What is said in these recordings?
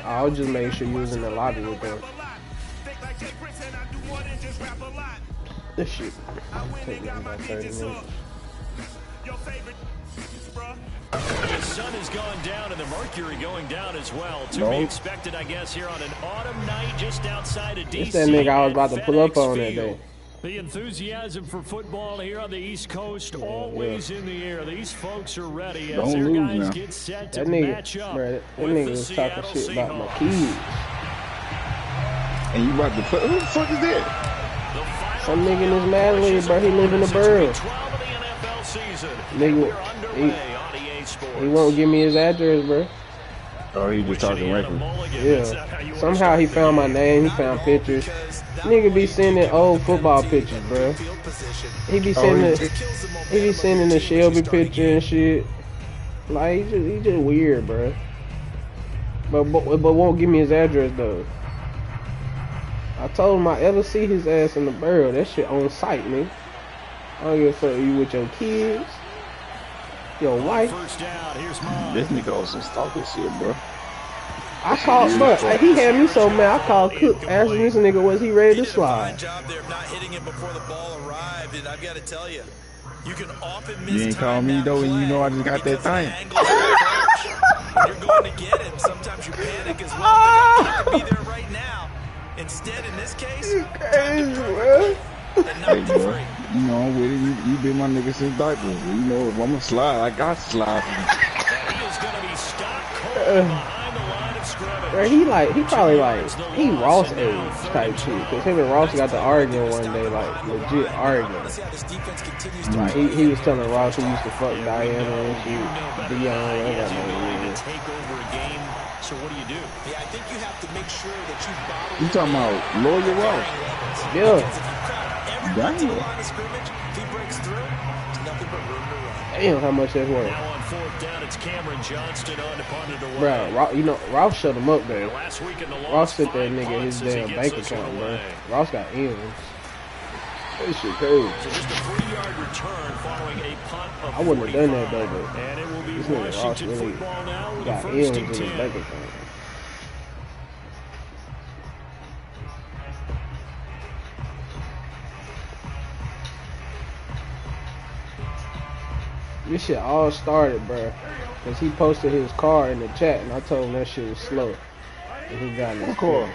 I'll just make sure you was in the lobby with them. This shit take me about 30 minutes. The sun has gone down and the mercury going down as well. To be expected, I guess, here on an autumn night just outside of DC. It's that nigga I was about to pull up on that day. The enthusim for football here on the East Coast always in the air. These folks are ready as their guys get set to match up. That nigga was talking shit about my kids. And you about to put, who the fuck is that? Some nigga in this Madden league, bro. He live in the borough. Nigga, he won't give me his address, bro. Oh, he just talking regular. Yeah. Somehow he found my name. He found pictures. Nigga be sending old football pictures, bro. He be sending the Shelby picture and shit. Like he just weird, bro. But won't give me his address though. I told him I ever see his ass in the borough. That shit on site, nigga. I don't give a fuck you with your kids, your wife. This nigga also stalking shit, bro. I called, bro. He had me so mad. I called Cook, asking this nigga was he ready to slide. You ain't call me though, and you know I just got that thing. You're going to get him. Sometimes you panic as well. I can be there right now. Instead, in this case, crazy, bro. Hey, bro, you know I'm with it. You been my nigga since diapers. You know if I'ma slide, I got to slide. He is going to be stopped cold behind the line of scrimmage. Bro, he probably like he Ross age type shit. Cause him and Ross got to arguing one day, like legit arguing. Like he was telling Ross he used to fuck Diana and shit. Dion, whatever. Take over a game. So what do you do? Yeah, I think you have to make sure that you bottle. You talking about Lawyer Ross? Yeah. Damn. If he breaks through, there's nothing but room to run. Damn, how much that's worth. Now on fourth down, it's Cameron Johnston on to punt it away. Bro, you know, Ross shut him up, though. Last week in the Ross sent that nigga his damn bank account, bro. Ross got M's. That shit crazy. So just a 3-yard return following a punt of I wouldn't have done that, though, but and it will be this nigga Ross Washington really football now with got a M's first in and his 10. bank account. This shit all started, bro, because he posted his car in the chat, and I told him that shit was slow. And he got in his car.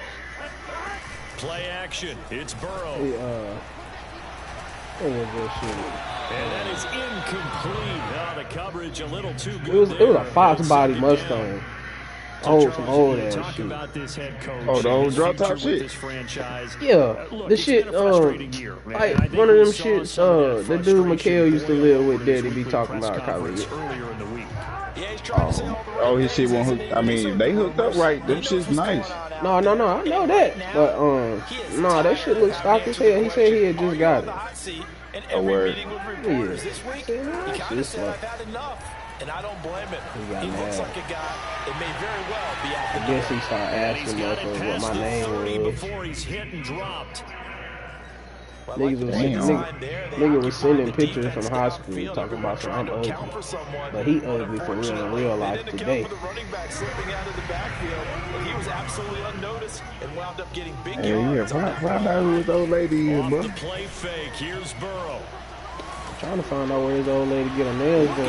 Play action. It's Burrow. He, what was that shit? And that is incomplete. Oh, the coverage a little too good. It was a Fox body Mustang. Oh, some old ass shit. About this head coach oh, the old drop top shit. Yeah, the shit. Like one of them shits. The dude McHale used to live with. Daddy be talking about college. Earlier in the week. Oh, his shit won't hook. I mean, they hooked up right. Them shit's nice. No, I know that. But no, that shit looks stock as hell. He said he had just got it. A word. Yeah. And I don't blame it. He looks like a guy that may very well be out the I guess he started asking motherfuckers what my name was. Before he's hit and dropped. Nigga was sending pictures from high school talking about some I'm ugly. But he ugly for real in real life today. He was absolutely unnoticed and wound up getting big. Hey, yeah, find out who this old lady is, bro. The play fake. Here's Burrow. Trying to find out where his old lady get her nails done.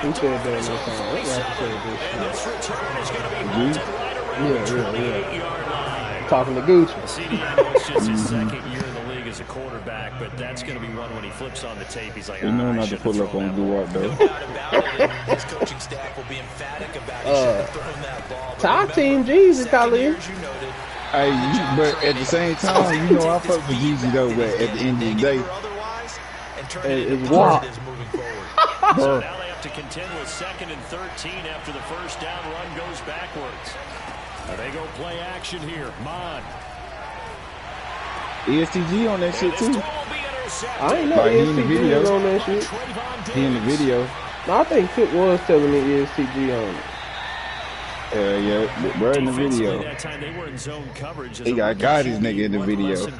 Who said that in the song? What rapper said this shit? Yeah. Talking to Gucci. CD, I know it's just his second year in the league as a quarterback, but that's going to be one when he flips on the tape. He's like, you know not to pull up on Duarte, though. His coaching staff will be emphatic about he should have thrown that ball. Top team Jesus, Khalil. Hey, but at the same time, you know I fuck with Jeezy though, but at the end of the day, it's wild. So now they have to contend with 2nd and 13 after the first down run goes backwards. Now they go play action here. Mod. ESTG on that shit too. I ain't know ESTG was on that shit. He in the video. No, I think Cook was telling me ESTG on it. Yeah, bro, in the video. He got his nigga in the video.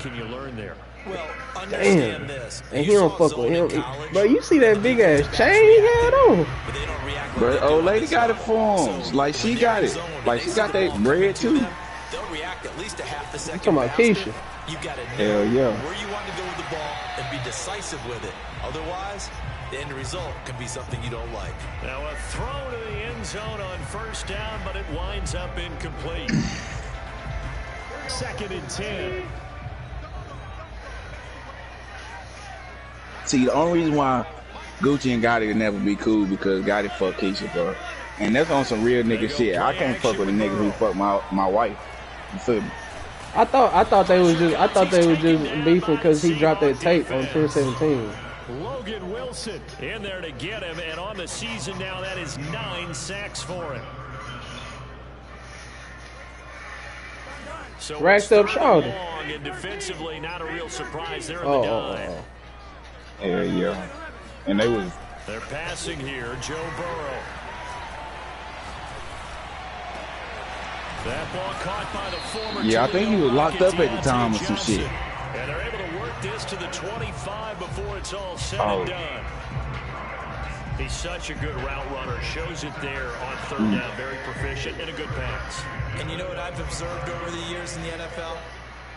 Damn. And he don't fuck with him. Bro, you see that big ass chain he had on? But old lady got it for him. Like she got it. Like she got that bread too. They'll react at least a half the second. You talking about Keisha? You got to Hell yeah. Where you want to go with the ball and be decisive with it. Otherwise, the end result can be something you don't like. Now a throw to the end zone on first down, but it winds up incomplete. 2nd and 10. See, the only reason why Gucci and Gotti will never be cool because Gotti fuck Keisha, bro. And that's on some real nigga shit. I can't fuck with a nigga who fuck my wife. You feel me? I thought they was just beefing because he dropped that tape on 10-17. Logan Wilson in there to get him, and on the season now, that is 9 sacks for him. So racked up shoulder. And defensively, not a real surprise there in the dive. Yeah. And they're passing here, Joe Burrow. That ball caught by the former. Yeah, I think he was locked up at the time or some shit. And they're able to work this to the 25 before it's all said and done. He's such a good route runner. Shows it there on 3rd down. Very proficient and a good pass. And you know what I've observed over the years in the NFL?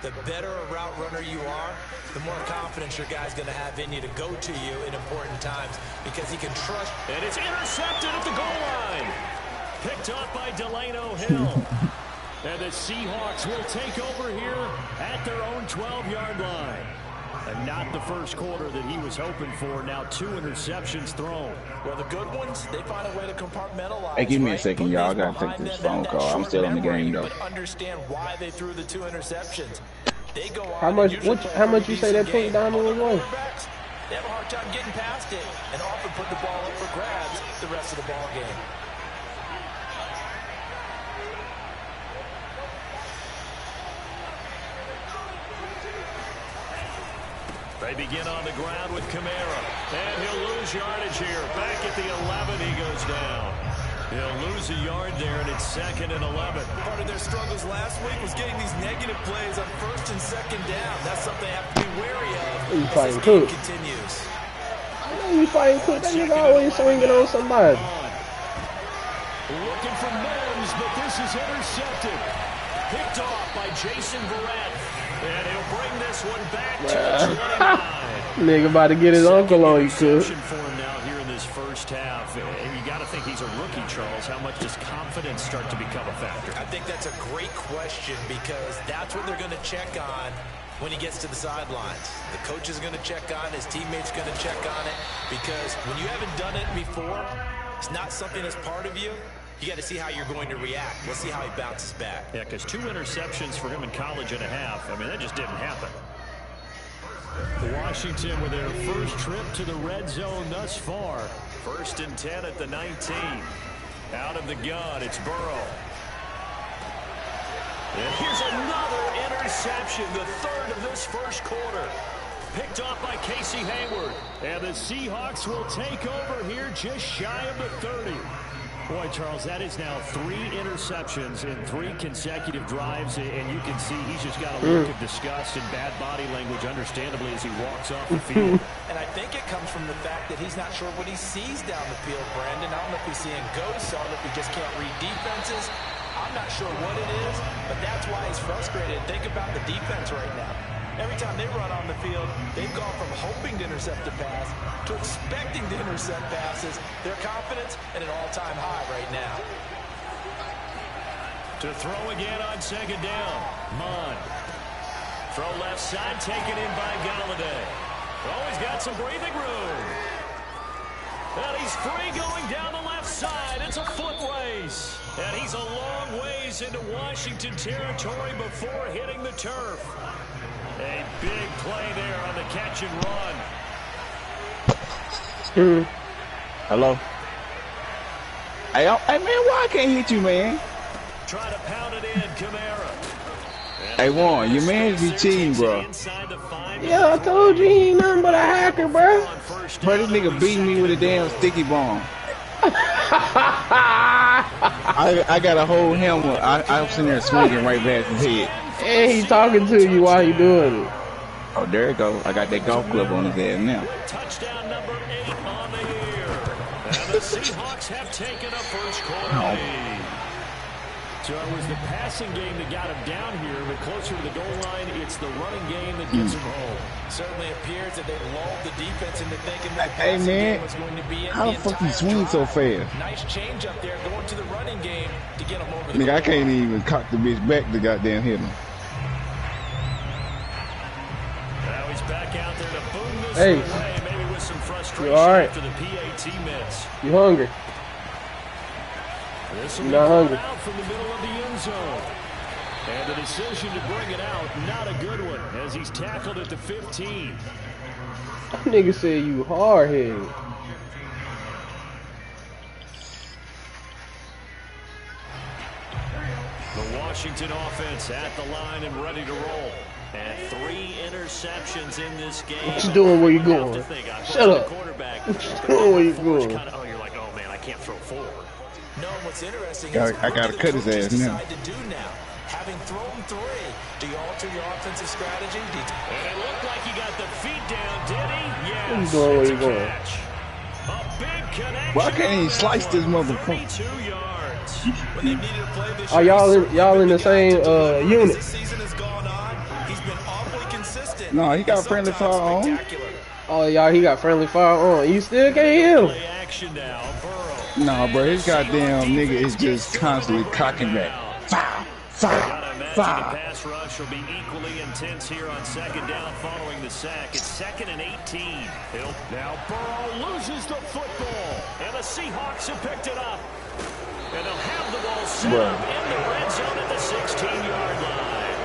The better a route runner you are, the more confidence your guy's going to have in you to go to you in important times because he can trust. And it's intercepted at the goal line. Picked up by Delano Hill. And the Seahawks will take over here at their own 12-yard line. And not the first quarter that he was hoping for. Now 2 interceptions thrown. Well, the good ones, they find a way to compartmentalize. Hey, give me a second, y'all. I got to take this phone call. I'm still in the game, though. But understand why they threw the 2 interceptions. They go on. How much you say that pink diamond was worth? They have a hard time getting past it and often put the ball up for grabs the rest of the ball game. They begin on the ground with Kamara. And he'll lose yardage here. Back at the 11, he goes down. He'll lose a yard there, and it's 2nd and 11. Part of their struggles last week was getting these negative plays on 1st and 2nd down. That's something they have to be wary of You as fighting this game Cook. continues. I know you fighting Cook. That nigga always swinging on somebody. Looking for Mims, but this is intercepted. Picked off by Jason Verrett. And he'll bring this one back to the 29. Nigga about to get his uncle on you, Cook. For him now here in this first half. And you got to think he's a rookie, Charles. How much does confidence start to become a factor? I think that's a great question because that's what they're going to check on when he gets to the sidelines. The coach is going to check on, his teammates going to check on it because when you haven't done it before, it's not something that's part of you. You got to see how you're going to react. We'll see how he bounces back. Yeah, because 2 interceptions for him in college and a half. I mean, that just didn't happen. Washington with their first trip to the red zone thus far. 1st and 10 at the 19. Out of the gun, it's Burrow. And here's another interception, the 3rd of this first quarter. Picked off by Casey Hayward. And the Seahawks will take over here just shy of the 30. Boy, Charles, that is now 3 interceptions in 3 consecutive drives, and you can see he's just got a look of disgust and bad body language, understandably, as he walks off the field. And I think it comes from the fact that he's not sure what he sees down the field, Brandon. I don't know if he's seeing ghosts. I don't know if he just can't read defenses. I'm not sure what it is, but that's why he's frustrated. Think about the defense right now. Every time they run on the field, they've gone from hoping to intercept a pass to expecting to intercept passes. Their confidence at an all-time high right now. To throw again on 2nd down. Mond. Throw left side, taken in by Galladay. Oh, he's got some breathing room. And he's free going down the left side. It's a foot race. And he's a long ways into Washington territory before hitting the turf. A big play there on the catch and run. Hello? Hey, man, why I can't hit you, man? Try to pound it in, Kamara. Hey, Warren, your man's be cheating, bro. Yeah, I told you he ain't nothing but a hacker, bro. Bro, this nigga beating me with a damn sticky bomb. I got a whole helmet. I was sitting there swinging right past his head. And he talking to you while he doing it. Oh, there it go. I got that golf club on his head now. Touchdown number 8 on the year. And the Seahawks have taken a first quarter lead. So it was the passing game that got him down here, but closer to the goal line, it's the running game that gets him home. Certainly appears that they've lulled the defense into thinking that the passing game was going to be it. How the fuck you swing so fast? Nice change up there going to the running game to get him over the Nigga, I can't even cock the bitch back to goddamn hit him. Now he's back out there to boom this Hey. away, maybe with some frustration after the PAT miss. You hungry? This will You're be not brought hungry. out from the middle of the end zone. And the decision to bring it out, not a good one, as he's tackled at the 15. That nigga said you hard-headed. The Washington offense at the line and ready to roll. And 3 interceptions in this game. What you doing where you going? Shut up. What you doing where you going? Oh, you're like, oh man, I can't throw forward. No, what's interesting I is gotta cut his ass now. decide to do now. Having thrown 3, do you alter your offensive strategy? And it looked like he got the feet down, did he? Yes. What you doing where you it's a going? catch. A big connection. Why can't he slice this motherfucker? 32 yards. When they needed to play this Are y'all in the same unit? This season has gone on. He's been awfully consistent. No, he got friendly fire on. Spectacular. Oh, y'all, he got friendly fire on. You still can't hit him. Play action now. Burrow. Nah, bro, his goddamn nigga is just constantly cocking back. Foul, foul, Gotta imagine the foul. pass rush will be equally intense here on second down following the sack. It's 2nd and 18. Now Burrow loses the football, and the Seahawks have picked it up. And they'll have the ball set Bro. up in the red zone at the 16-yard line.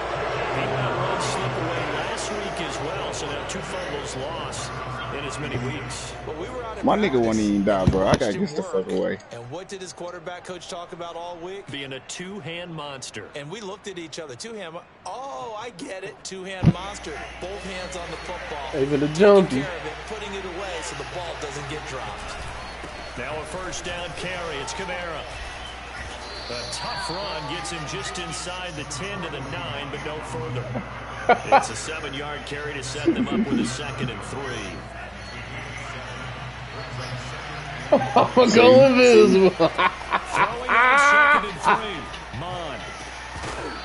He let one slip away last week as well, so now 2 fumbles lost in as many weeks. But we were out in My nigga practice. won't even die, bro. I gotta Watched get him the fuck work. away. And what did his quarterback coach talk about all week? Being a 2-hand monster. And we looked at each other. 2-hand. Oh, I get it. 2-hand monster. Both hands on the football. They finna jump Taking you. care of it, putting it away so the ball doesn't get dropped. Now a first down carry. It's Kamara. A tough run gets him just inside the 10 to the 9, but no further. It's a 7-yard carry to set them up with a 2nd and 3. I'm going invisible. Throwing on 2nd and 3. Mon.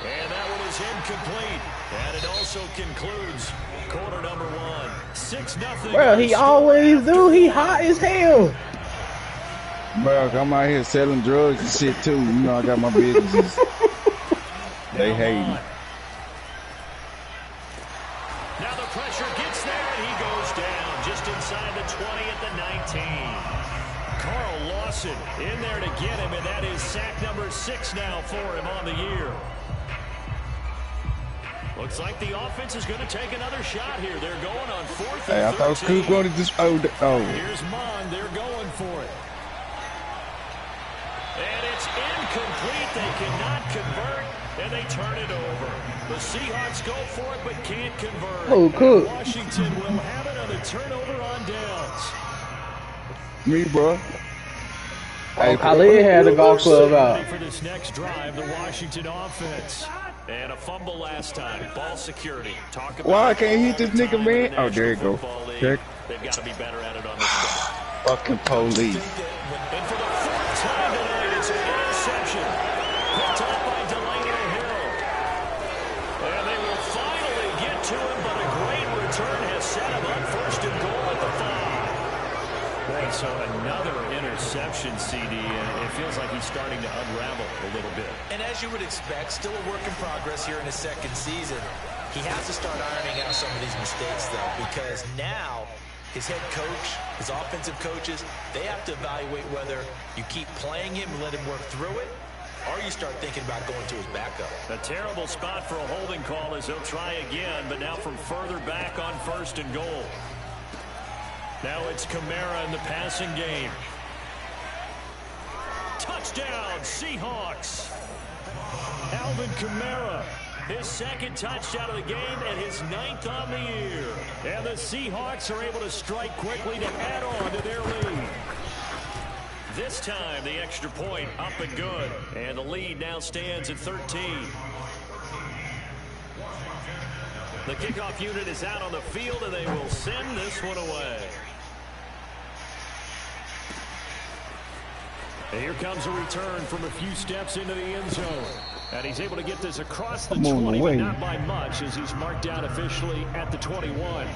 And that one is incomplete. And it also concludes quarter number 1. 6-0. Bro, he always do. He hot as hell. Bro, I'm out here selling drugs and shit too. You know I got my businesses. They hating. Now the pressure gets there, and he goes down just inside the 20 at the 19. Carl Lawson in there to get him, and that is sack number 6 now for him on the year. Looks like the offense is going to take another shot here. They're going on 4th Hey, I and thought 13. Coop wanted this. Oh. Here's Mon. They're going for it. And it's incomplete. They cannot convert, and they turn it over. The Seahawks go for it, but can't convert. Oh, Cook. Washington will have it on a turnover on downs. Me, bro. Hey, Khalid had the golf club out. Ready for this next drive, the Washington offense. And a fumble last time. Ball security. Talk about Why I can't hit this nigga, time in man? the Oh, there you National go. Football League. Check. They've got to be better at it on this stuff. Fucking police. And for the 4th time tonight, it's an interception. Picked up by Delano Hill. And they will finally get to him, but a great return has set him up 1st and goal at the 5. Boy, so another interception, CD, and it feels like he's starting to unravel a little bit. And as you would expect, still a work in progress here in his 2nd season. He has to start ironing out some of these mistakes, though, because now his head coach, his offensive coaches, they have to evaluate whether you keep playing him and let him work through it, or you start thinking about going to his backup. A terrible spot for a holding call as he'll try again, but now from further back on 1st and goal. Now it's Kamara in the passing game. Touchdown, Seahawks. Alvin Kamara, his 2nd touchdown of the game and his 9th on the year. And the Seahawks are able to strike quickly to add on to their lead. This time, the extra point up and good. And the lead now stands at 13. The kickoff unit is out on the field, and they will send this one away. And here comes a return from a few steps into the end zone. And he's able to get this across the 20, but not by much, as he's marked down officially at the 21.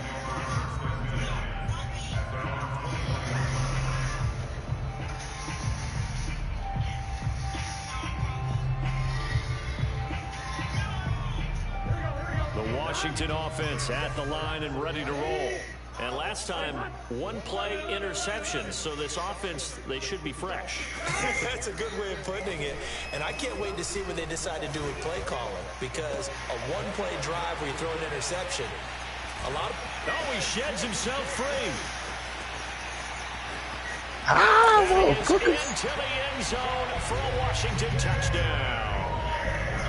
The Washington offense at the line and ready to roll. And last time, one play interception. So this offense, they should be fresh. That's a good way of putting it. And I can't wait to see what they decide to do with play calling. Because a one-play drive where you throw an interception, he sheds himself free. Cookies. Into the end zone for a Washington touchdown.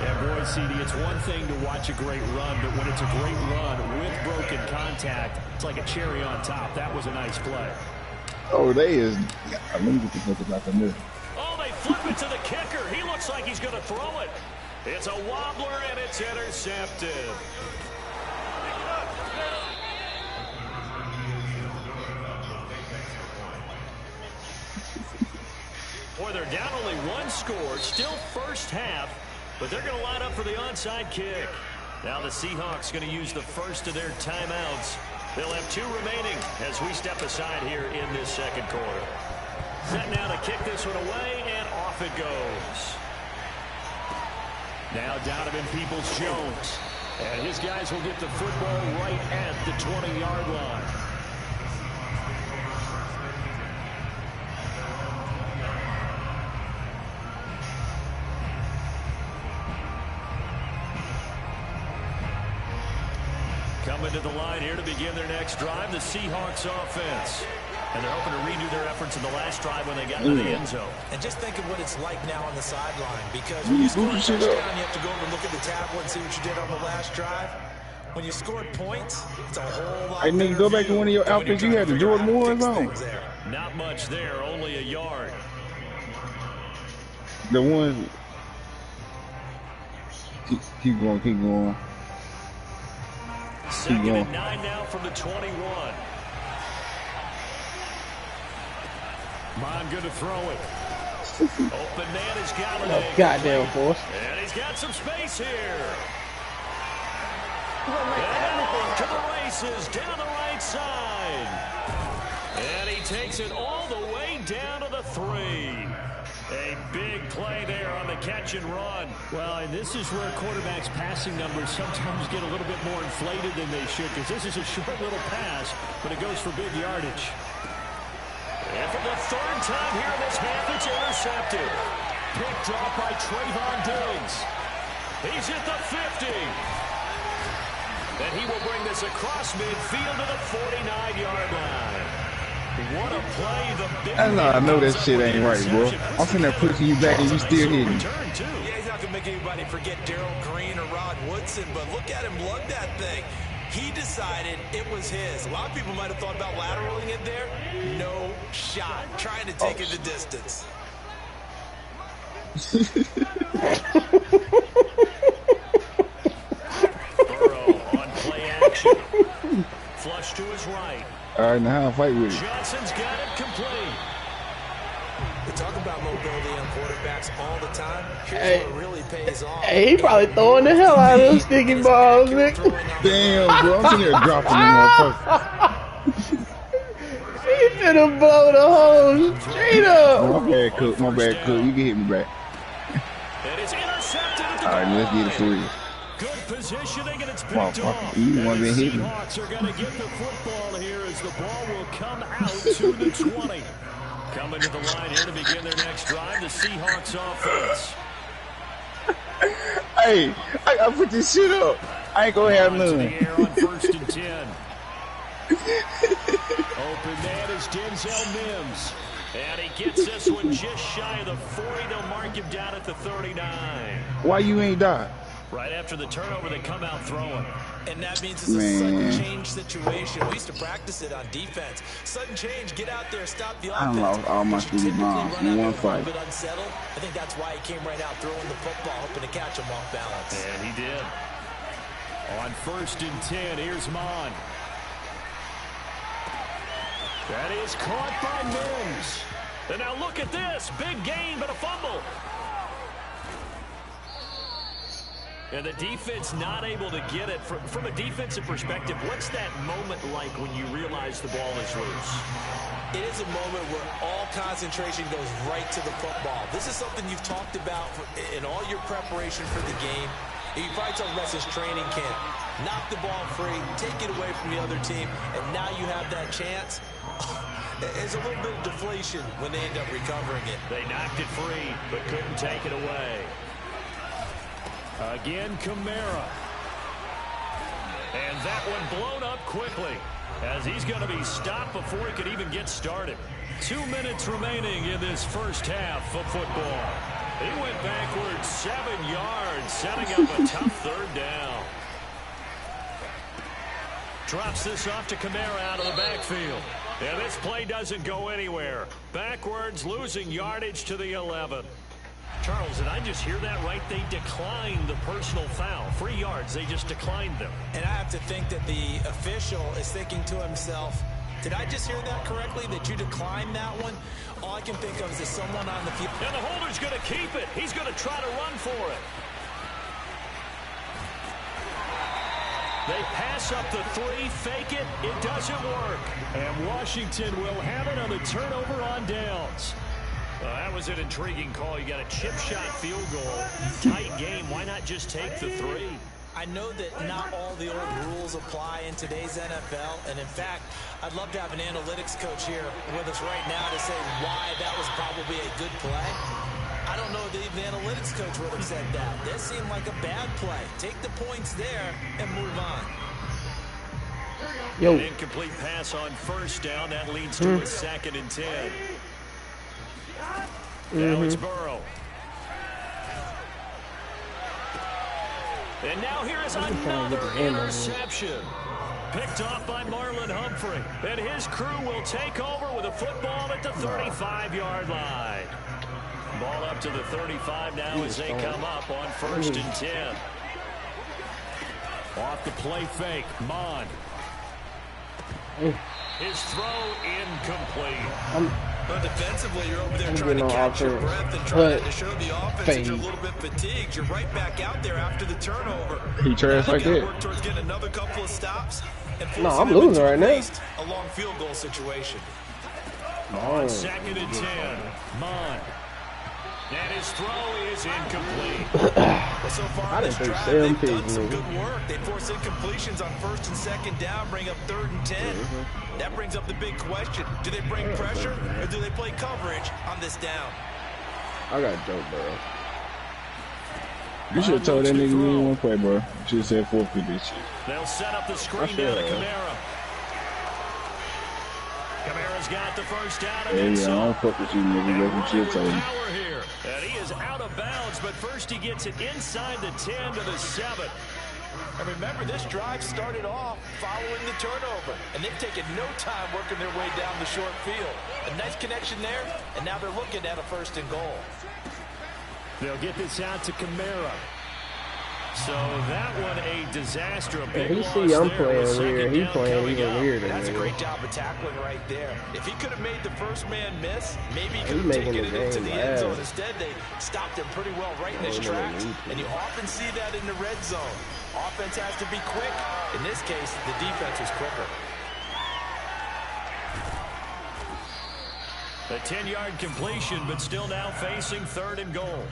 Yeah, boy, CD, it's one thing to watch a great run, but when it's a great run with broken contact, it's like a cherry on top. That was a nice play. Oh, they is. Let me get the fuck out of there. Oh, they flip it to the kicker. He looks like he's going to throw it. It's a wobbler, and it's intercepted. Boy, they're down only one score. Still first half. But they're going to line up for the onside kick. Now the Seahawks going to use the first of their timeouts. They'll have 2 remaining as we step aside here in this second quarter. Set now to kick this one away, and off it goes. Now Donovan Peoples-Jones. And his guys will get the football right at the 20-yard line. Coming to the line here to begin their next drive, the Seahawks offense. And they're hoping to redo their efforts in the last drive when they got into the end zone. And just think of what it's like now on the sideline. Because when you score a touchdown, you have to go over and look at the tablet and see what you did on the last drive. When you scored points, it's a whole lot. Hey, nigga, go back to one of your outfits you had the Jordan Moores on. Not much there, only a yard. The one. Keep going, keep going. Second and 9 now from the 21. Mon good to throw it. Open man is Galladay. Oh, goddamn force. And he's got some space here. And off to the races down the right side. And he takes it all the way down to the 3. A big play there on the catch and run. Well, and this is where quarterbacks' passing numbers sometimes get a little bit more inflated than they should, because this is a short little pass, but it goes for big yardage. And for the 3rd time here in this half, it's intercepted. Picked off by Trayvon Diggs. He's at the 50. And he will bring this across midfield to the 49-yard line. What a play. I know that shit ain't right, bro. I'm finna pushing you back and you still hitting. Yeah, he's not going to make anybody forget Darrell Green or Rod Woodson, but look at him lug that thing. He decided it was his. A lot of people might have thought about lateraling it there. No shot. Trying to take it the distance. Burrow on play action. Flush to his right. All right, now how I fight with it? Johnson's got it complete. We talk about mobility on quarterbacks all the time. Here's what really pays off. Hey, he probably throwing the hell out of those sticky balls, Nick. Damn, bro, I'm sitting here dropping them motherfuckers. He finna blow the whole street up. Oh, my bad, Cook. My bad, Cook. You can hit me back. It is intercepted at the All right, let's get it for you. Good positioning, and it's picked off. You And want the to hit me? Seahawks are going to get the football here as the ball will come out to the 20. Coming to the line here to begin their next drive, the Seahawks offense. Hey, I put this shit up. I ain't gonna have To none. the air on 1st and 10. Open man is Denzel Mims. And he gets this one just shy of the 40. They'll mark him down at the 39. Why you ain't die? Right after the turnover, they come out throwing. And that means it's a sudden change situation. We used to practice it on defense. Sudden change, get out there, stop the offense. I lost all my stupid bombs in one fight. A bit unsettled. I think that's why he came right out throwing the football, hoping to catch him off balance. And he did. On 1st and 10, here's Mon. That is caught by Mims. And now look at this. Big gain, but a fumble. And the defense not able to get it. From a defensive perspective, what's that moment like when you realize the ball is loose? It is a moment where all concentration goes right to the football. This is something you've talked about in all your preparation for the game. You probably talked about since training camp. Knock the ball free, take it away from the other team, and now you have that chance. There's a little bit of deflation when they end up recovering it. They knocked it free, but couldn't take it away. Again, Kamara. And that one blown up quickly as he's going to be stopped before he could even get started. 2 minutes remaining in this first half of football. He went backwards 7 yards, setting up a tough third down. Drops this off to Kamara out of the backfield. And this play doesn't go anywhere. Backwards, losing yardage to the 11. Charles, did I just hear that right? They declined the personal foul. 3 yards, they just declined them. And I have to think that the official is thinking to himself, did I just hear that correctly, that you declined that one? All I can think of is someone on the field. And the holder's going to keep it. He's going to try to run for it. They pass up the 3, fake it. It doesn't work. And Washington will have it on the turnover on downs. That was an intriguing call. You got a chip shot field goal. Tight game. Why not just take the 3? I know that not all the old rules apply in today's NFL. And, in fact, I'd love to have an analytics coach here with us right now to say why that was probably a good play. I don't know that even the analytics coach would have said that. This seemed like a bad play. Take the points there and move on. An incomplete pass on first down. That leads to a 2nd and 10. Now it's Burrow. And now here is another interception. Picked off by Marlon Humphrey. And his crew will take over with a football at the 35-yard line. Ball up to the 35 now as they come up on 1st and 10. Off the play fake, Mond. His throw incomplete. But defensively, you're over there trying to catch your breath and trying to show the offense that you're a little bit fatigued. You're right back out there after the turnover. He trash like that. Work towards getting another couple of stops. No, I'm losing right now. A long field goal situation. On 2nd and 10, Mond. And his throw is incomplete. Well, so far in this drive, they've done some good work. They force incompletions on 1st and 2nd down, bring up 3rd and 10. That brings up the big question. Do they bring pressure or do they play coverage on this down? I got a joke, bro. You should have told that nigga you didn't want to play, bro. You should have said forfeit this shit. They'll set up the screen down to Kamara. Kamara's got the first down. Hey, I don't fuck with you, nigga. That's what you told me. And he is out of bounds, but first he gets it inside the 10 to the 7. And remember, this drive started off following the turnover, and they've taken no time working their way down the short field. A nice connection there, and now they're looking at a 1st and goal. They'll get this out to Kamara. So that one a disaster. A big loss there. I'm playing weird. He playing even weirder. That's a great job of tackling right there. If he could have made the first man miss, maybe he could have taken it into the end zone. Instead, they stopped him pretty well right in his tracks. And you often see that in the red zone. Offense has to be quick. In this case, the defense was quicker. A 10-yard completion, but still now facing 3rd and goal.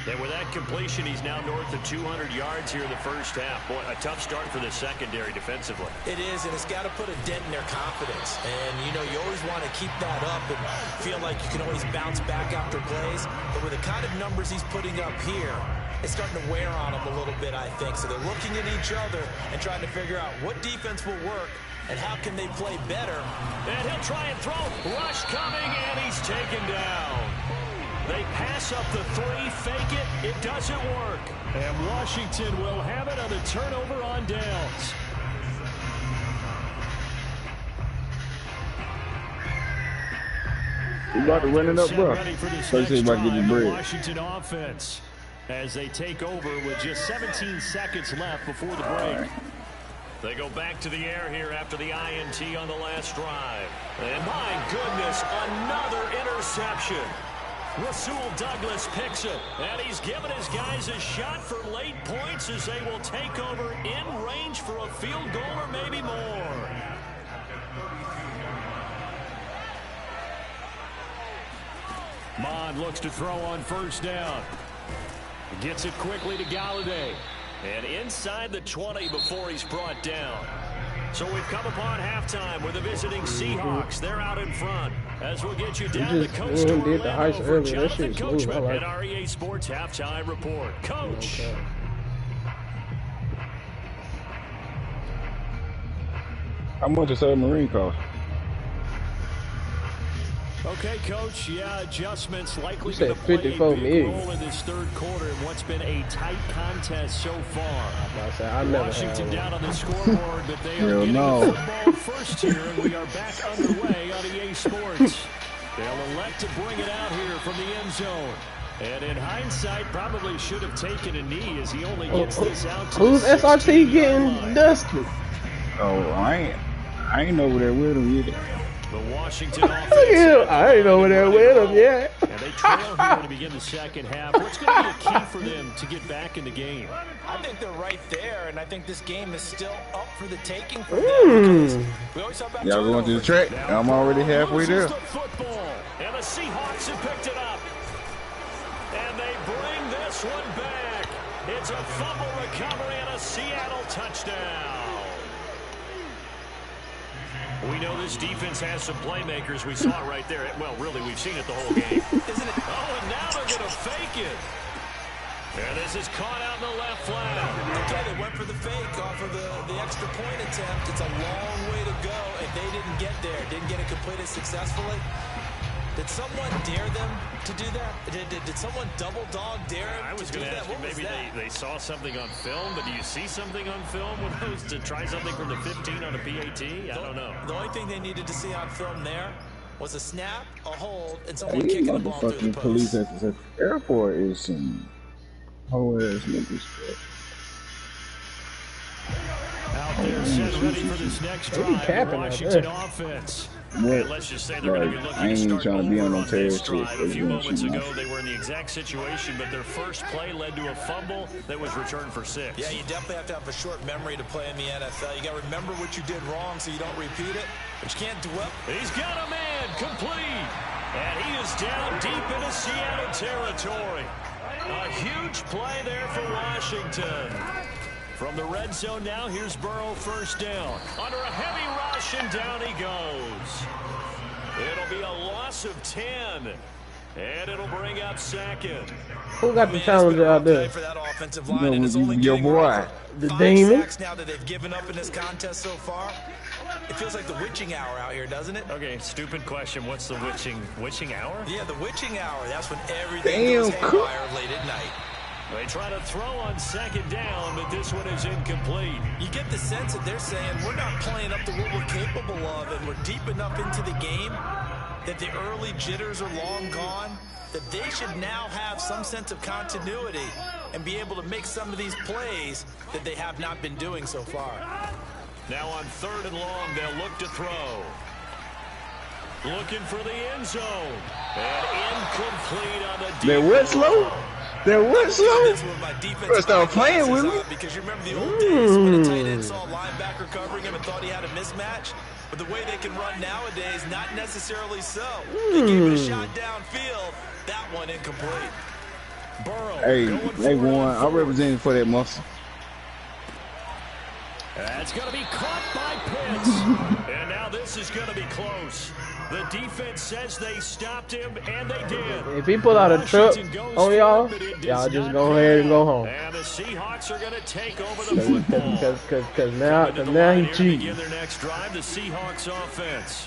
And with that completion, he's now north of 200 yards here in the first half. Boy, a tough start for the secondary defensively. It is, and it's got to put a dent in their confidence. And, you know, you always want to keep that up and feel like you can always bounce back after plays. But with the kind of numbers he's putting up here, it's starting to wear on them a little bit, I think. So they're looking at each other and trying to figure out what defense will work and how can they play better. And he'll try and throw. Rush coming, and he's taken down. They pass up the 3, fake it. It doesn't work. And Washington will have it on the turnover on downs. We about to run it up, bro. First thing about to get the bread. Washington offense as they take over with just 17 seconds left before the break. They go back to the air here after the INT on the last drive. And my goodness, another interception. Rasul Douglas picks it, and he's given his guys a shot for late points as they will take over in range for a field goal or maybe more. Mond looks to throw on first down. Gets it quickly to Galladay. And inside the 20 before he's brought down. So we've come upon halftime with the visiting Seahawks. They're out in front. As we'll get you down the coast to Orlando for Jonathan Coachman at our EA Sports Halftime Report. Coach. Okay. How much does submarine cost? Okay, Coach. Yeah, adjustments likely You going said to play a 54 big million. role in this third quarter in what's been a tight contest so far. I never Washington had down on the scoreboard, but they are Hell getting no. the football first here, and we are back underway on EA Sports. They'll elect to bring it out here from the end zone. And in hindsight, probably should have taken a knee as he only gets this out to Who's the SRT 16-yard getting line. dusted? Oh, I ain't over there with him either. The Washington offense. Yeah, I ain't over there with him yet. And they trail here to begin the second half. What's going to be a key for them to get back in the game? I think they're right there, and I think this game is still up for the taking for them. We always talk about Y'all going to the turnovers. track? I'm already halfway there. The football, and the Seahawks have picked it up. And they bring this one back. It's a fumble recovery and a Seattle touchdown. We know this defense has some playmakers. We saw it right there. Well, really, we've seen it the whole game. Isn't it? Oh, and now they're going to fake it. And this is caught out in the left flat. Okay, they went for the fake off of the extra point attempt. It's a long way to go, and they didn't get there. Didn't get it completed successfully. Did someone dare them to do that? Did someone double dog dare them I was to do going to that? ask you, What was maybe that? they saw something on film, but do you see something on film with those to try something from the 15 on a PAT? I don't know. The only thing they needed to see on film there was a snap, a hold, and someone These kicking the ball through the motherfucking post. police at the airport is some whole ass niggas. Out there, set ready for this next They be drive. The capping out Washington there. offense. What? And let's just say they're going to be Like, looking I ain't to even start trying to be over on no on this territory. drive. A few moments ago, they were in the exact situation, but their first play led to a fumble that was returned for 6. Yeah, you definitely have to have a short memory to play in the NFL. You got to remember what you did wrong so you don't repeat it, but you can't dwell. He's got a man complete, and he is down deep into Seattle territory. A huge play there for Washington. From the red zone now, here's Burrow first down. Under a heavy rush, and down he goes. It'll be a loss of 10, and it'll bring up second. Who got the challenger out there? For that offensive line, You and it's know, only your getting boy. rougher. The 5 demon. sacks now that they've given up in this contest so far. It feels like the witching hour out here, doesn't it? Okay, stupid question. What's the witching hour? Yeah, the witching hour. That's when everything Damn, goes cool. haywire late at night. They try to throw on second down, but this one is incomplete. You get the sense that they're saying we're not playing up to what we're capable of, and we're deep enough into the game that the early jitters are long gone, that they should now have some sense of continuity and be able to make some of these plays that they have not been doing so far. Now on 3rd and long, they'll look to throw. Looking for the end zone. And incomplete on the deep. They went slow? They went slow? This was my defensive Better start playing with me. because you remember the old days when a tight end saw a linebacker covering him and thought he had a mismatch. But the way they can run nowadays, not necessarily so. They gave it a shot downfield. That one incomplete. Burrow. Hey, going for they it won. on I 4th. represented for that muscle. That's going to be caught by Pitts. And now this is going to be close. The defense says they stopped him, and they did. If he pull out a truck on y'all, y'all just go ahead and go home. And the Seahawks are going to take over the football. Cause now he cheating. Begin their next drive, the Seahawks offense.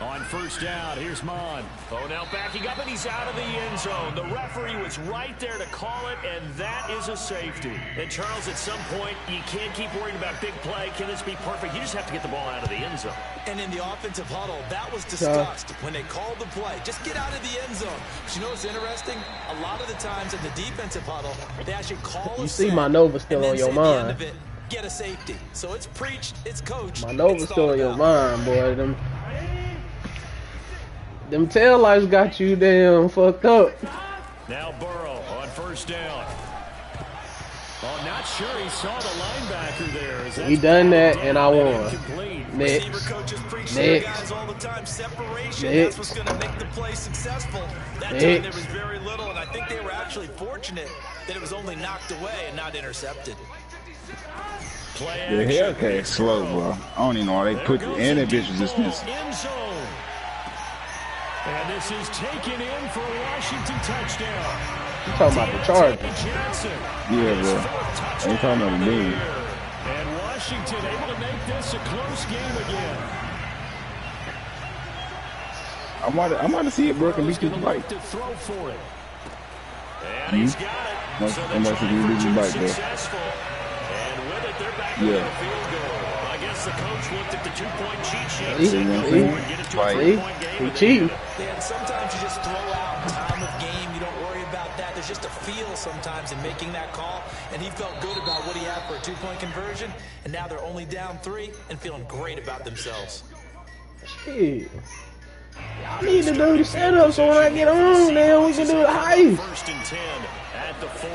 On first down, here's Mon. Oh, now backing up, and he's out of the end zone. The referee was right there to call it, and that is a safety. And, Charles, at some point, you can't keep worrying about big play. Can this be perfect? You just have to get the ball out of the end zone. And in the offensive huddle, that was discussed when they called the play. Just get out of the end zone. But you know what's interesting? A lot of the times in the defensive huddle, they actually call You see my Nova still on your mind. Get a safety. So it's preached, it's coached. My Nova's still on your mind, boy. Them tail lights got you damn fucked up. Now Burrow on first down. Oh, not sure he saw the linebacker there. He done that, and I won. Next. Next. All the time. Separation. That's what's going to make the play successful. That time there was very little, and I think they were actually fortunate that it was only knocked away and not intercepted. The Hellcat slow, bro. I don't even know why they put the end of bitch resistance. And this is taken in for a Washington touchdown. You talking about the Chargers? Yeah, bro. Ain't talking about the league. And Washington able to make this a close game again. I'm about to see it, bro. Can beat you the bike. To throw for it. And he's got it. So I'm about to beat you the bike, bro. And with it, they're back to the field goal. I guess the coach looked at the two-point cheat sheet and get it to a three-point game. He cheating. Dan, sometimes you just throw out time of game. You don't worry about that. There's just a feel sometimes in making that call. And he felt good about what he had for a two-point conversion. And now they're only down 3 and feeling great about themselves. Shit. Y'all need to do the setup so when I get on there, we can do the heist. First and 10 at the 4.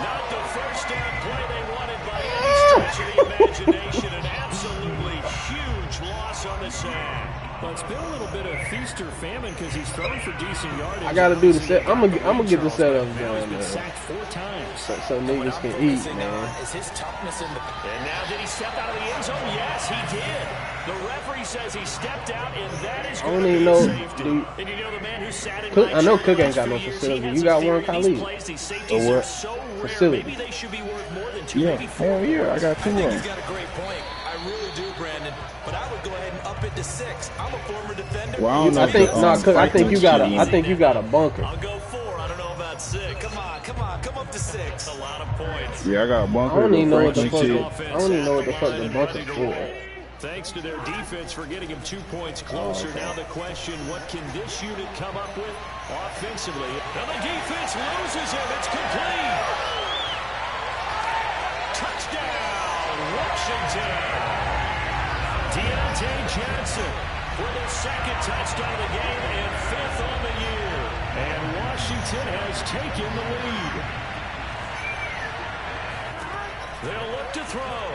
Not the first down play they wanted by any stretch of the imagination. An absolutely huge loss on the sack. Well, it's been a little bit of feast or famine because he's thrown for decent yardage. I gotta do the set. I'm gonna get the setup going, man. Sacked 4 times. So niggas can eat, man. Is his toughness in the... And now did he step out of the end zone? Yes, he did. The referee says he stepped out, and that is going to be a safety. And you know the man who sat in Cook, I know Cook ain't got no facility. You got one, Khalid? Or what? Facility. Maybe they should be worth more than 2, maybe 4. Hell yeah, I got 2 I think he's got a great point. I really do, Brandon. But I would go ahead and up it to 6. I'm a former defender. Well, I don't know. I think you got a bunker. I'll go 4. I don't know about 6. Come up to 6. That's a lot of points. Yeah, I got a bunker. I don't even know what the fuck the bunker's for. Thanks to their defense for getting him 2 points closer. Now the question, what can this unit come up with offensively? Now the defense loses him. It's complete. Touchdown, Washington. Deontay Johnson for the 2nd touchdown of the game and 5th on the year. And Washington has taken the lead. They'll look to throw.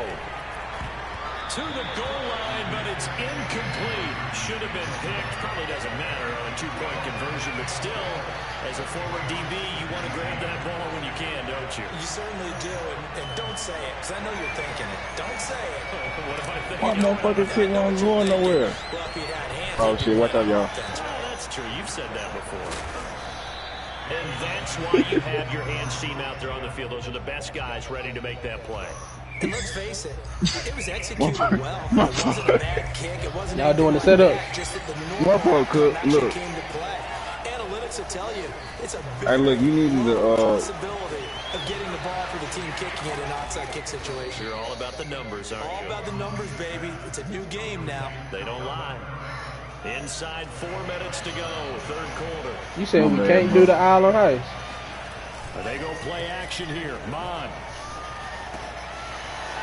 To the goal line, but it's incomplete. Should have been picked. Probably doesn't matter on a 2-point conversion, but still, as a former DB, you want to grab that ball when you can, don't you? You certainly do, and don't say it, because I know you're thinking it. Don't say it. What am I thinking? What motherfucking shit ain't going nowhere? Well, if he had hands, oh shit, what's up, y'all? That's true. You've said that before. And that's why you have your hands team out there on the field. Those are the best guys ready to make that play. And let's face it, it was executed well. It wasn't a bad kick. It wasn't y'all doing the setup. Just that the look. Came to play. Analytics will tell you it's a big hey, look, you need the possibility of getting the ball for the team kicking it in an onside kick situation. You're all about the numbers, aren't you? All about the numbers, baby. It's a new game now. They don't lie. Inside 4 minutes to go, 3rd quarter. You said we can't do the island heist. They go play action here. Mon.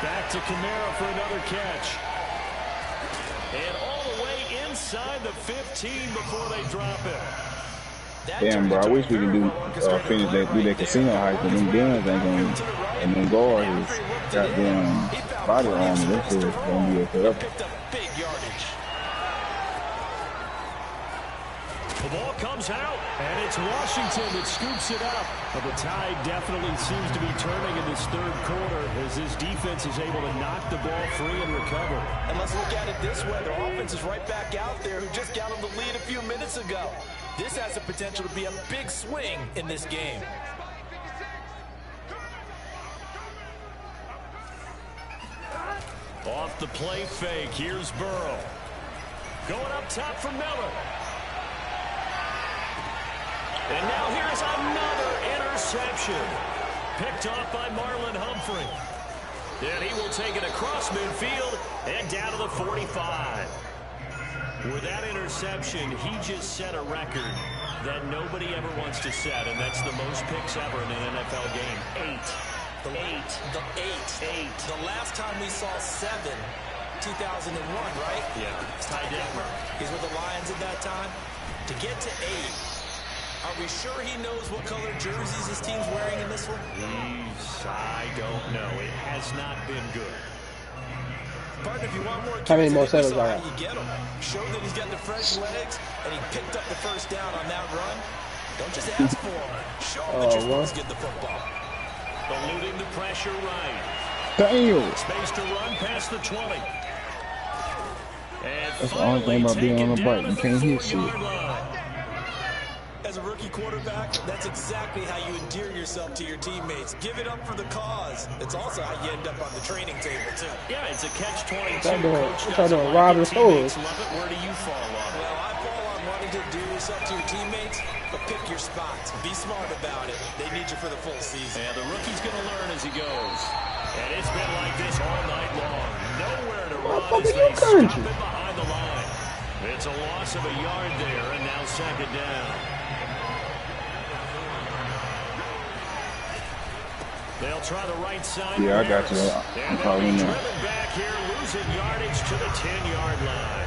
Back to Kamara for another catch. And all the way inside the 15 before they drop it. Damn, bro, I wish we could do that casino heist, but them guns ain't gonna, and them guards is goddamn body armor. That's just gonna be a forever. Picked up big yardage. The ball comes out, and it's Washington that scoops it up. But the tide definitely seems to be turning in this 3rd quarter as this defense is able to knock the ball free and recover. And let's look at it this way. Their offense is right back out there who just got them the lead a few minutes ago. This has the potential to be a big swing in this game. Off the play fake, here's Burrow. Going up top for Miller. And now here's another interception. Picked off by Marlon Humphrey. And he will take it across midfield and down to the 45. With that interception, he just set a record that nobody ever wants to set, and that's the most picks ever in an NFL game. 8. Eight. The last time we saw 7, 2001, right? Yeah. Ty Detmer. He's with the Lions at that time. To get to 8, are we sure he knows what color jerseys his team's wearing in this one? I don't know. It has not been good. Partner, if you want more, how many more sevens are you get him. Show that he's got the fresh legs, and he picked up the first down on that run. Don't just ask for him. Show him that you're supposed to get the football. Eluding the pressure right. Damn. Space to run past the 20. And that's the only thing about being on the bike. You can't hear shit. As a rookie quarterback, that's exactly how you endear yourself to your teammates. Give it up for the cause. It's also how you end up on the training table, too. Yeah, it's a catch-22. What's that doing? Robbing stores. Where do you fall on it? Well, I fall on wanting to endear yourself to your teammates, but pick your spots. Be smart about it. They need you for the full season. And the rookie's going to learn as he goes. And it's been like this all night long. Nowhere to run as they stop it behind the line. It's a loss of a yard there, and now second down. They'll try the right side. Yeah, I got you. I'm probably in there. Back here, losing yardage to the 10-yard line.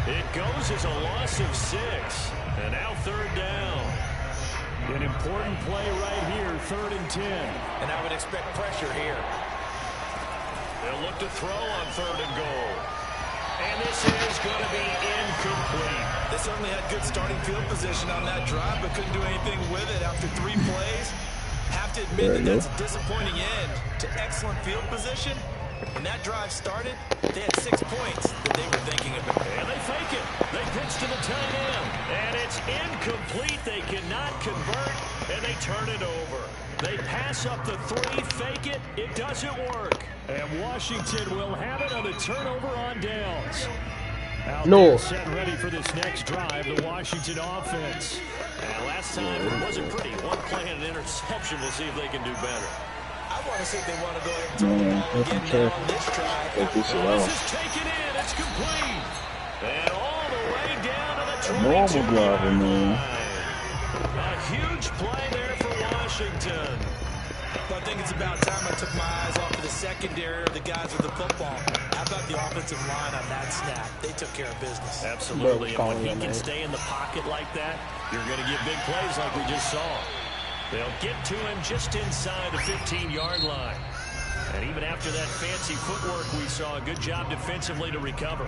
It goes as a loss of 6. And now third down. An important play right here, 3rd and 10. And I would expect pressure here. They'll look to throw on 3rd and goal. And this is going to be incomplete. They certainly had good starting field position on that drive, but couldn't do anything with it after 3 plays. Have to admit that that's a disappointing end to excellent field position. When that drive started, they had 6 points that they were thinking about. And they fake it. They pitch to the tight end. And it's incomplete. They cannot convert, and they turn it over. They pass up the 3, fake it. It doesn't work. And Washington will have it on the turnover on downs. Out there set ready for this next drive, the Washington offense. And last time it wasn't pretty. One play and an interception. We'll see if they can do better. I want to see if they want to go ahead and throw the ball again now on this drive. This is taken in. It's complete. And all the way down to the 22-yard line. A huge play there for Washington. I think it's about time I took my eyes off of the secondary or the guys with the football. How about the offensive line on that snap? They took care of business. Absolutely. And when he can stay in the pocket like that, you're going to get big plays like we just saw. They'll get to him just inside the 15-yard line. And even after that fancy footwork we saw, a good job defensively to recover.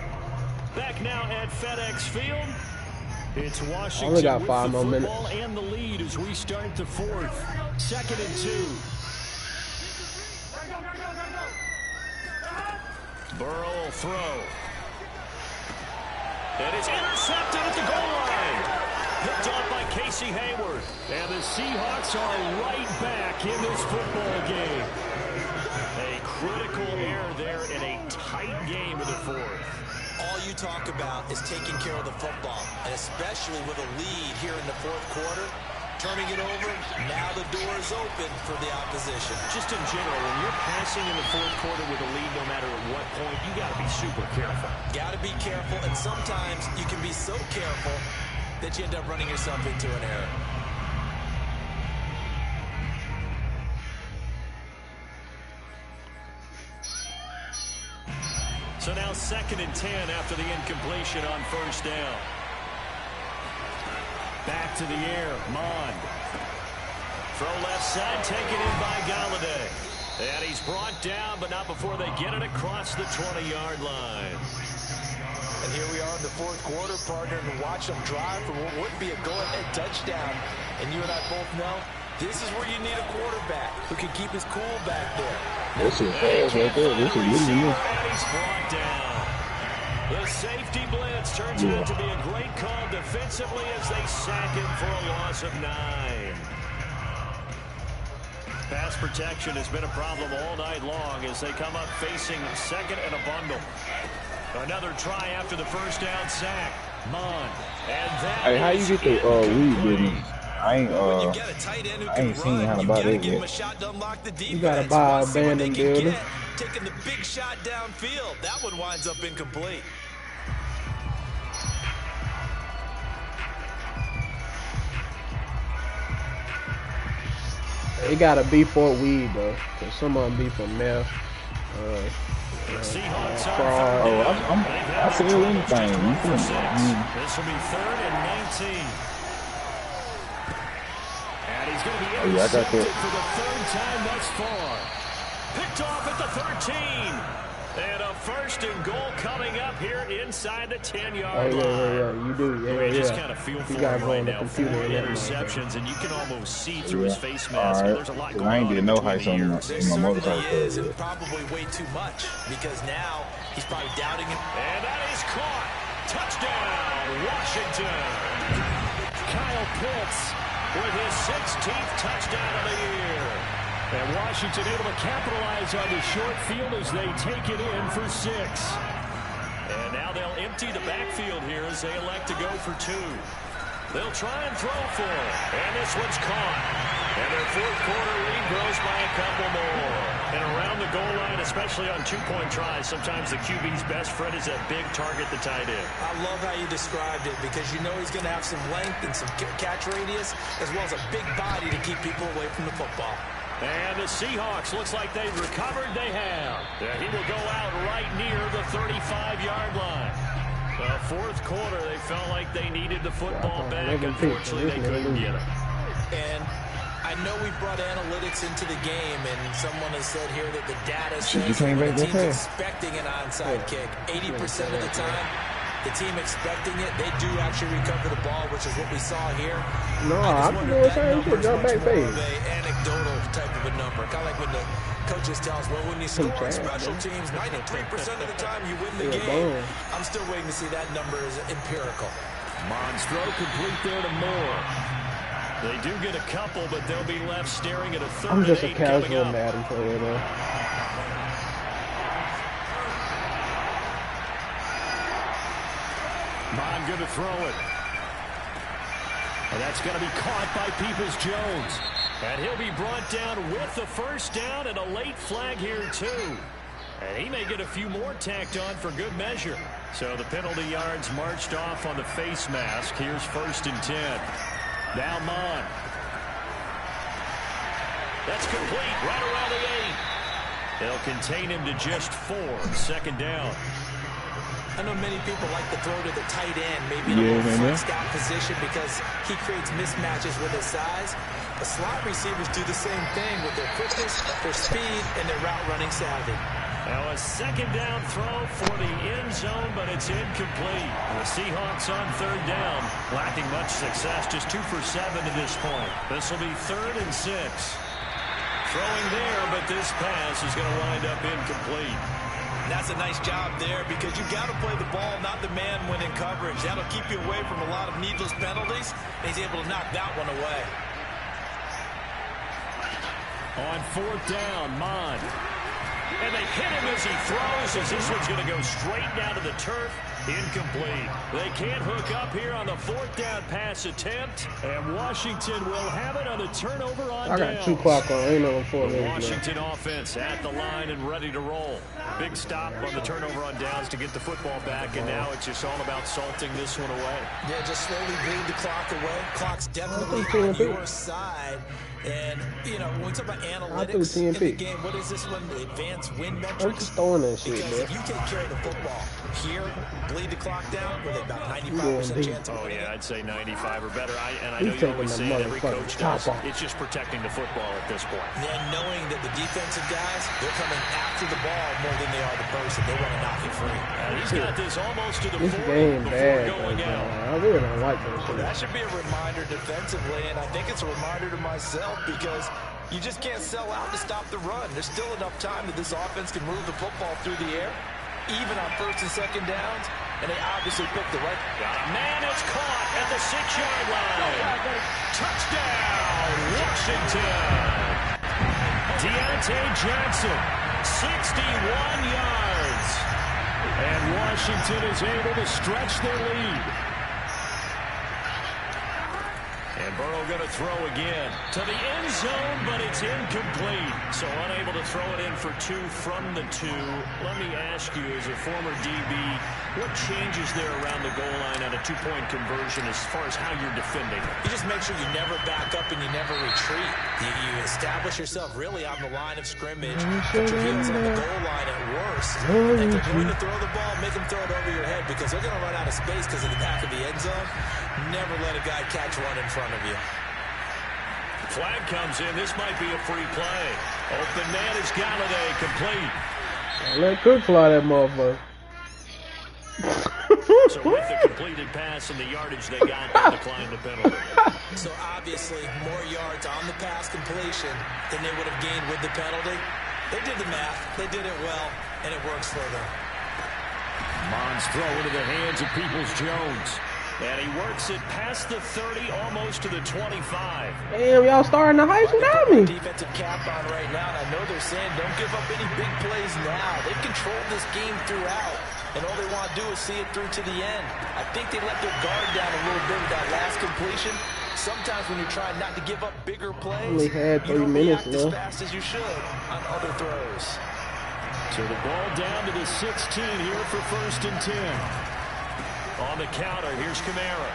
Back now at FedEx Field. It's Washington with the football and the lead as we start the 4th. 2nd and 2. Burrow will throw. And it's intercepted at the goal line. Picked off by Casey Hayward. And the Seahawks are right back in this football game. A critical error there in a tight game in the 4th. All you talk about is taking care of the football, and especially with a lead here in the 4th quarter. Turning it over, now the door is open for the opposition. Just in general, when you're passing in the 4th quarter with a lead, no matter at what point, you got to be super careful. Got to be careful, and sometimes you can be so careful that you end up running yourself into an error. So now 2nd and 10 after the incompletion on 1st down. Back to the air, Mond. Throw left side, taken in by Galladay. And he's brought down, but not before they get it across the 20-yard line. And here we are in the 4th quarter, partner, and watch them drive for what would be a go-ahead touchdown. And you and I both know this is where you need a quarterback who can keep his cool back there. This is fast right there. This is losing this. And he's brought down. The safety blitz turns out to be a great call defensively as they sack him for a loss of 9. pass protection has been a problem all night long as they come up facing second and a bundle. Another try after the first down sack. Mon. And that hey, how you get the weed business? I ain't seen how to buy that yet. You gotta buy a abandoned building. Taking the big shot downfield. That one winds up incomplete. It gotta be for weed though, cause some of them be for meth. Fraud. Oh, I feel anything. This will be 3rd and 19. And he's going to be intercepted for the 3rd time thus far. Picked off at the 13. And a 1st and goal coming up here inside the 10-yard line. Yeah, you do. You just kind of feel for him right now. 4 interceptions, and you can almost see through his face mask. Right. There's a lot going on. I ain't getting no heights on my motorcycle. Is, and probably way too much, because now he's probably doubting it. And that is caught. Touchdown, Washington. Kyle Pitts with his 16th touchdown of the year. And Washington able to capitalize on the short field as they take it in for 6. And now they'll empty the backfield here as they elect to go for 2. They'll try and throw for it. And this one's caught. And their 4th quarter lead grows by a couple more. And around the goal line, especially on 2-point tries, sometimes the QB's best friend is that big target, the tight end. I love how you described it, because you know he's going to have some length and some catch radius, as well as a big body to keep people away from the football. And the Seahawks, looks like they've recovered. They have. He will go out right near the 35-yard line. The 4th quarter, they felt like they needed the football back. Unfortunately, they couldn't get it. And I know we brought analytics into the game, and someone has said here that the data says when the team's expecting an onside kick, 80% of the time, the team expecting it, they do actually recover the ball, which is what we saw here. No, I'm doing the same shit. Jump back phase. Anecdotal type of a number, kind of like when the coaches tell us, well, when you score on special teams, 93% of the time you win the game. I'm still waiting to see that number is empirical. Mon's throw complete there to Moore. They do get a couple, but they'll be left staring at a 3rd I'm just a and 8 casual Madden player, though. Mon going to throw it. And that's going to be caught by Peoples-Jones. And he'll be brought down with the 1st down and a late flag here, too. And he may get a few more tacked on for good measure. So the penalty yards marched off on the face mask. Here's 1st and 10. Now Mon. That's complete right around the 8. They'll contain him to just 4. 2nd down. I know many people like to throw to the tight end, maybe in a little front scout position, because he creates mismatches with his size. The slot receivers do the same thing with their quickness, their speed, and their route running savvy. Now a 2nd down throw for the end zone, but it's incomplete. The Seahawks on 3rd down, lacking much success, just 2 for 7 to this point. This will be 3rd and 6. Throwing there, but this pass is going to wind up incomplete. And that's a nice job there, because you got to play the ball, not the man when in coverage. That'll keep you away from a lot of needless penalties, and he's able to knock that one away. On 4th down, Mon. And they hit him as he throws, as this one's going to go straight down to the turf. Incomplete. They can't hook up here on the 4th down pass attempt, and Washington will have it on the turnover on downs. I got 2 clock on. Ain't no 4 The minutes. Washington offense at the line and ready to roll. Big stop on the turnover on downs to get the football back, and now it's just all about salting this one away. Yeah, just slowly bleed the clock away. Clock's definitely on your side. And, you know, when we talk about analytics in the game, what is this one? The advanced win metrics? I'm just throwing that shit, because if you take care of the football here, bleed the clock down, with about 95% chance of winning. Oh, yeah, I'd say 95 or better. And I know you always say it, every coach does. It's just protecting the football at this point. And then knowing that the defensive guys, they're coming after the ball more than they are the person. They want to knock you free. And he's got this almost to the 40 game before bad, going out. I really don't like that shit. That should be a reminder defensively, and I think it's a reminder to myself, because you just can't sell out to stop the run. There's still enough time that this offense can move the football through the air, even on 1st and 2nd downs, and they obviously picked the right. Man, it's caught at the 6-yard line. Touchdown, Washington. Deontay Johnson, 61 yards. And Washington is able to stretch their lead. And Burrow going to throw again to the end zone, but it's incomplete. So unable to throw it in for 2 from the 2. Let me ask you, as a former DB, what changes there around the goal line on a 2-point conversion as far as how you're defending? You just make sure you never back up and you never retreat. You establish yourself really on the line of scrimmage, put your heels on the goal line at worst. And if they're going to throw the ball, make them throw it over your head because they're going to run out of space because of the back of the end zone. Never let a guy catch one in front of you. Flag comes in. This might be a free play. Open man is Galladay, complete. Let Cook fly that motherfucker. So with the completed pass and the yardage they got, they declined the penalty. So obviously more yards on the pass completion than they would have gained with the penalty. They did the math. They did it well, and it works for them. Mons throw into the hands of Peoples-Jones. And he works it past the 30, almost to the 25. Damn, y'all starting to hype without me. Defensive cap on right now, and I know they're saying don't give up any big plays now. They've controlled this game throughout, and all they want to do is see it through to the end. I think they let their guard down a little bit with that last completion. Sometimes when you're trying not to give up bigger plays, only had 3 you don't minutes react left. as fast as you should on other throws. So the ball down to the 16 here for 1st and 10. On the counter, here's Kamara.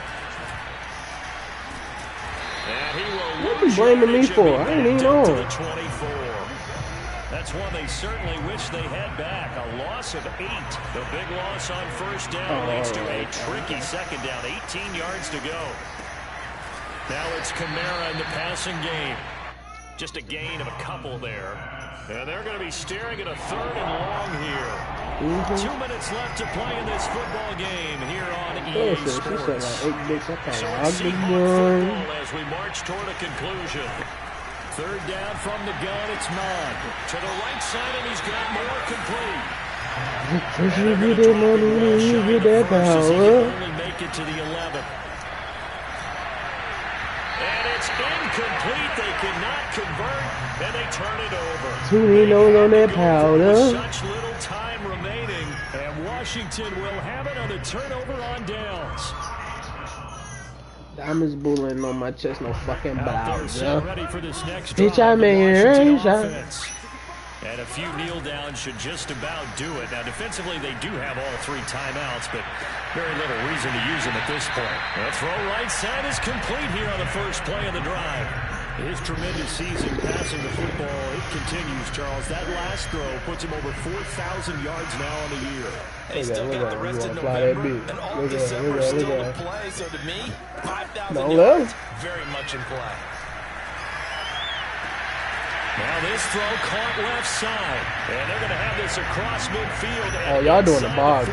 And he will What you blaming me for? I ain't even know. To the 24. That's one they certainly wish they had back. A loss of 8. The big loss on 1st down leads to a tricky 2nd down. 18 yards to go. Now it's Kamara in the passing game. Just a gain of a couple there. And they're going to be staring at a 3rd and long here. 2 minutes left to play in this football game here on EA Sports. So it's football as we march toward a conclusion. 3rd down from the gun, it's Mod. To the right side, and he's got more complete. And they're going to drop it well shy of the first as he can only make it to the 11. And it's incomplete. They cannot convert, and they turn it over. Tuninos on that powder. Such little time remaining, and Washington will have it on the turnover on downs. Diamonds bullying on my chest, no fucking bows, yo. Ready for this next Bitch, I'm here. And a few kneel downs should just about do it. Now, defensively, they do have all 3 timeouts, but very little reason to use them at this point. The throw right side is complete here on the first play of the drive. His tremendous season passing the football, it continues, Charles. That last throw puts him over 4,000 yards now on the year. They still got the rest of November and all of December still to play. So to me, 5,000 yards, very much in play. Now this throw caught left side, and they're going to have this across midfield. Oh, y'all doing the bar.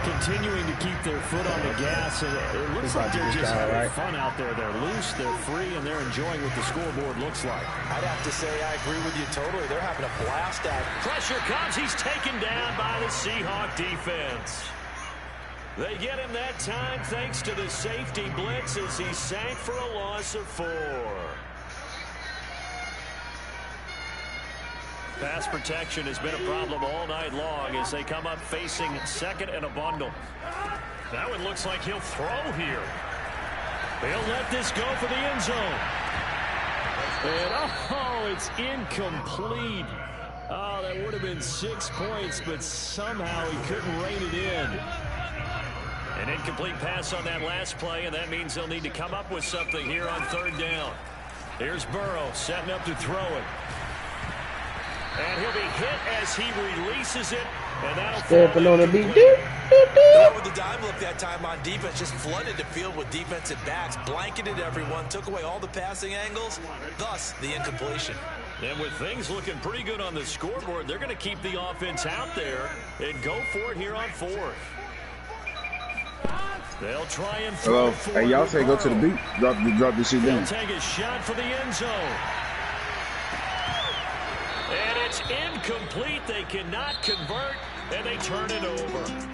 Continuing to keep their foot on the gas, and it looks like they're just having fun out there. They're loose, they're free, and they're enjoying what the scoreboard looks like. I'd have to say I agree with you totally. They're having a blast at it. Pressure comes. He's taken down by the Seahawk defense. They get him that time thanks to the safety blitz as he sank for a loss of 4. Pass protection has been a problem all night long as they come up facing 2nd and a bundle. That one looks like he'll throw here. He'll let this go for the end zone. And oh, it's incomplete. Oh, that would have been 6 points, but somehow he couldn't rein it in. An incomplete pass on that last play, and that means they'll need to come up with something here on 3rd down. Here's Burrow setting up to throw it. And he'll be hit as he releases it, and that'll Stepping on a beat. With the dime look that time on defense, just flooded the field with defensive backs, blanketed everyone, took away all the passing angles, thus the incompletion. And with things looking pretty good on the scoreboard, they're going to keep the offense out there and go for it here on 4th. They'll try and throw. Hello. Hey, y'all say go to the beat. Drop this shit down. They'll take a shot for the end zone. And it's incomplete. They cannot convert, and they turn it over.